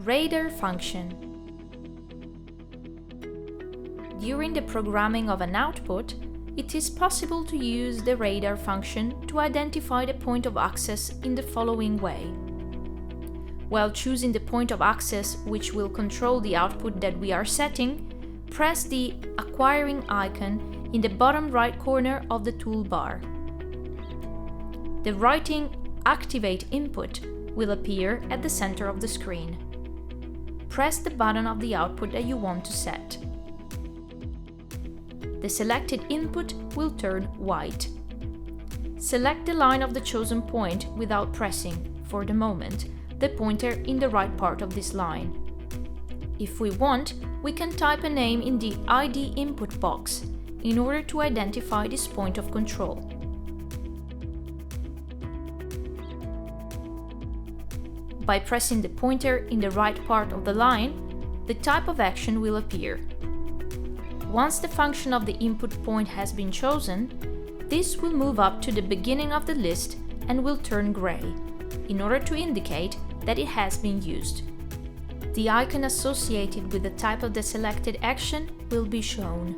Radar function. During the programming of an output, it is possible to use the radar function to identify the point of access in the following way. While choosing the point of access which will control the output that we are setting, press the acquiring icon in the bottom right corner of the toolbar. The writing Activate Input will appear at the center of the screen. Press the button of the output that you want to set. The selected input will turn white. Select the line of the chosen point without pressing, for the moment, the pointer in the right part of this line. If we want, we can type a name in the ID input box in order to identify this point of control. By pressing the pointer in the right part of the line, the type of action will appear. Once the function of the input point has been chosen, this will move up to the beginning of the list and will turn gray, in order to indicate that it has been used. The icon associated with the type of the selected action will be shown.